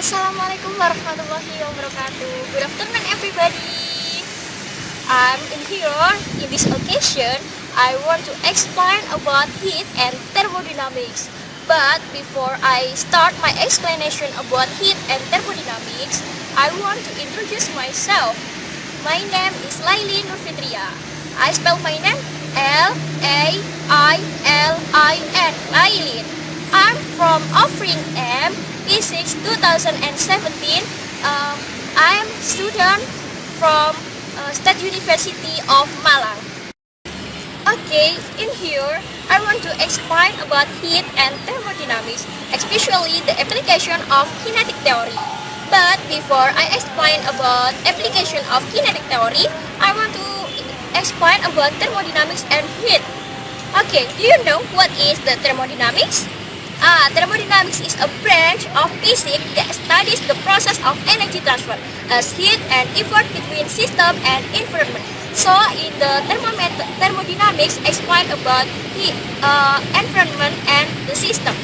Assalamualaikum warahmatullahi wabarakatuh. Good afternoon, everybody. I'm in here. In this occasion, I want to explain about heat and thermodynamics. But before I start my explanation about heat and thermodynamics, I want to introduce myself. My name is Laili Nurfitria. I spell my name Lailin. Lailin. I'm from offering M. P6 2017. I'm student from State University of Malang. Okay, in here I want to explain about heat and thermodynamics, especially the application of kinetic theory. But before I explain about application of kinetic theory, I want to explain about thermodynamics and heat. Okay, do you know what is the thermodynamics? Thermodynamics is a branch of physics that studies the process of energy transfer as heat and effort between system and environment. So, in the thermodynamics, explain about heat, environment, and the system.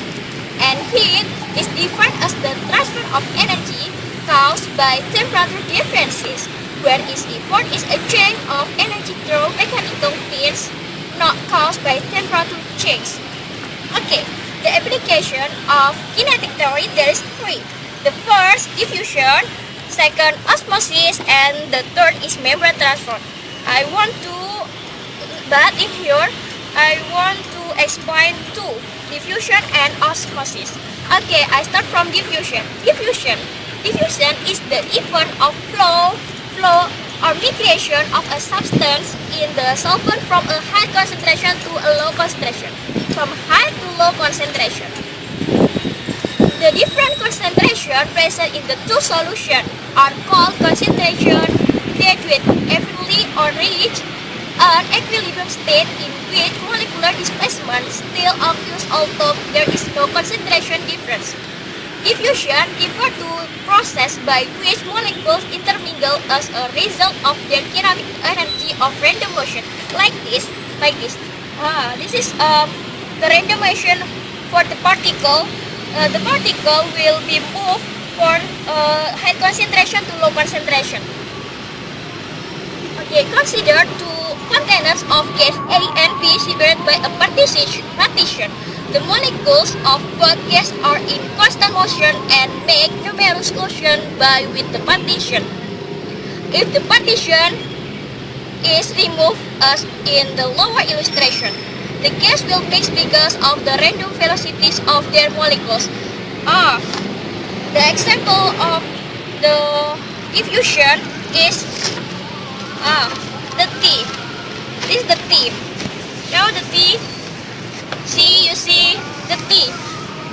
And heat is defined as the transfer of energy caused by temperature differences, whereas effort is a change of energy through mechanical means not caused by temperature change. Okay. The application of kinetic theory, there is three. The first, diffusion, second, osmosis, and the third is membrane transfer. But in here, I want to explain two, diffusion and osmosis. Okay, I start from diffusion. Diffusion is the event of flow or migration of a substance in the solvent from a high concentration to a low concentration. From high to low concentration. The different concentration present in the two solutions are called concentration graduate evenly or reach an equilibrium state in which molecular displacement still occurs although there is no concentration difference. Diffusion refers to process by which molecules intermingle as a result of their kinetic energy of random motion, like this. This is the random motion for the particle. The particle will be moved from high concentration to low concentration. Okay, consider two containers of gas A and B separated by a partition. The molecules of both gas are in constant motion and make numerous collisions with the partition. If the partition is removed as in the lower illustration, the gas will mix because of the random velocities of their molecules. The example of the diffusion is the T. This is the T. Now the T. You see the T.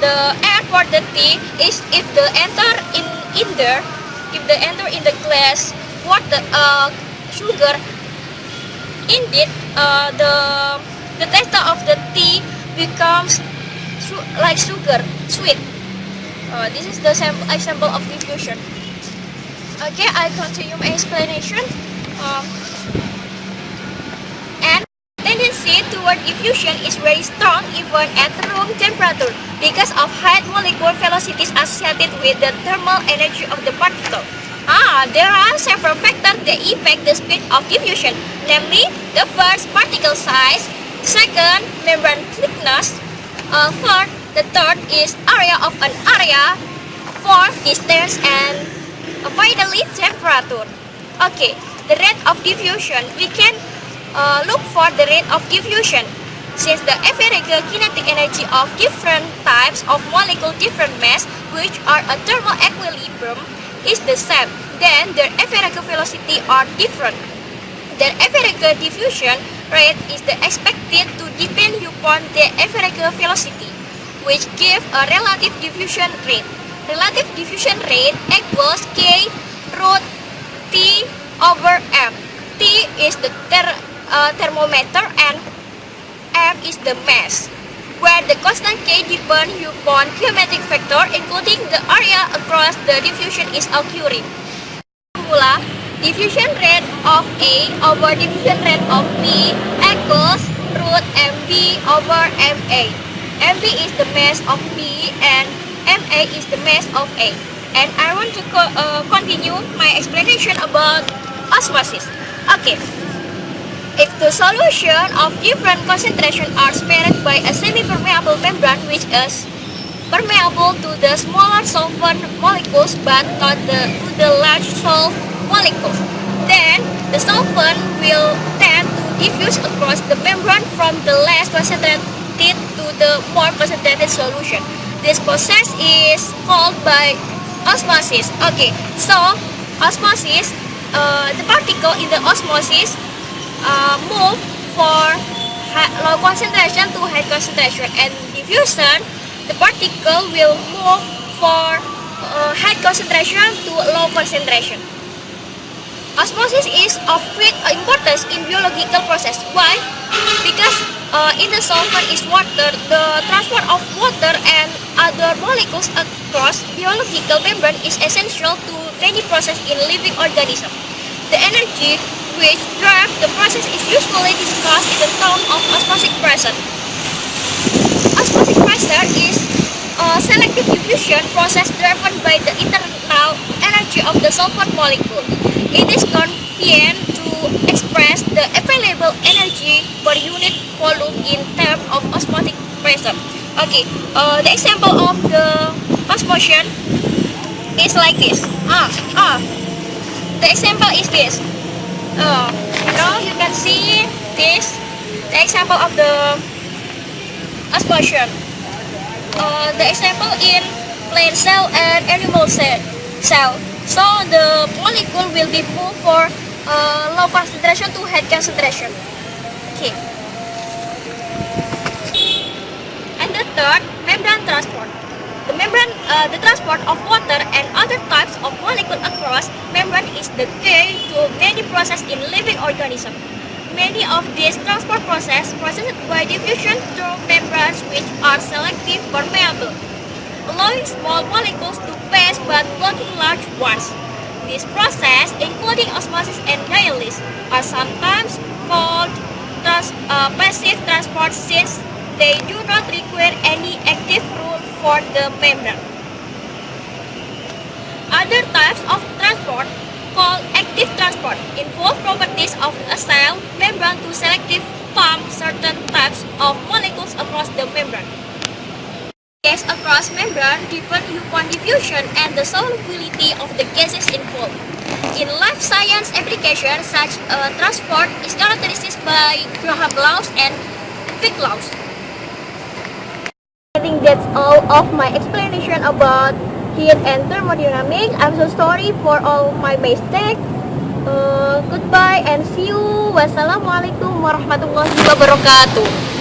The air for the T is if the enter in the glass water sugar. Indeed, the taste of the tea becomes like sugar, sweet. This is the example of diffusion. Okay, I continue my explanation. And tendency toward diffusion is very strong even at room temperature because of high molecular velocities associated with the thermal energy of the particle. There are several factors that affect the speed of diffusion, namely the first, particle size, second, membrane thickness, the third is area of an area, fourth, distance, and finally temperature. Okay, the rate of diffusion. We can look for the rate of diffusion. Since the average kinetic energy of different types of molecule, different mass, which are a thermal equilibrium, is the same, then their average velocity are different. Their average diffusion rate is expected to depend upon the average velocity, which gives a relative diffusion rate. Relative diffusion rate equals K root T over M. T is the thermometer and M is the mass, where the constant K depends upon geometric factor including the area across the diffusion is occurring. Formula: diffusion rate of A over diffusion rate of B equals root MB over MA. MB is the mass of B and MA is the mass of A. and I want to continue my explanation about osmosis. Okay, if the solution of different concentration are spared by a semi-permeable membrane which is permeable to the smaller solvent molecules but not to the large salt molecules, then the solvent will tend to diffuse across the membrane from the less concentrated to the more concentrated solution. This process is called by osmosis. Okay, so osmosis, the particle in the osmosis move for low concentration to high concentration, and diffusion, the particle will move for high concentration to low concentration. Osmosis is of great importance in biological process. Why? Because in the solvent is water, the transport of water and other molecules across biological membrane is essential to many processes in living organisms. The energy which drives the process is usually discussed in the term of osmotic pressure. Osmotic pressure is a selective diffusion process driven by the internal energy of the solvent molecule. It is convenient to express the available energy per unit volume in terms of osmotic pressure. Okay, the example of the osmotion is like this. The example is this. Now you can see this, the example of the osmotion. The example in plant cell and animal cell. So the molecule will be moved for low concentration to high concentration. Okay. And the third, membrane transport. The transport of water and other types of molecules across membrane is the key to many processes in living organisms. Many of these transport processes processed by diffusion through membranes which are selective permeable, allowing small molecules to pass but blocking large ones. This process, including osmosis and dialysis, are sometimes called passive transport since they do not require any active rule for the membrane. Other types of transport, called active transport, involve properties of a cell membrane to selectively pump certain types of molecules across the membrane. Gas across membrane depend upon diffusion and the solubility of the gases involved. In life science applications, such transport is characterized by Graham laws and Fick laws. I think that's all of my explanation about heat and thermodynamics. I'm so sorry for all my mistakes. Goodbye and see you. Wassalamualaikum warahmatullahi wabarakatuh.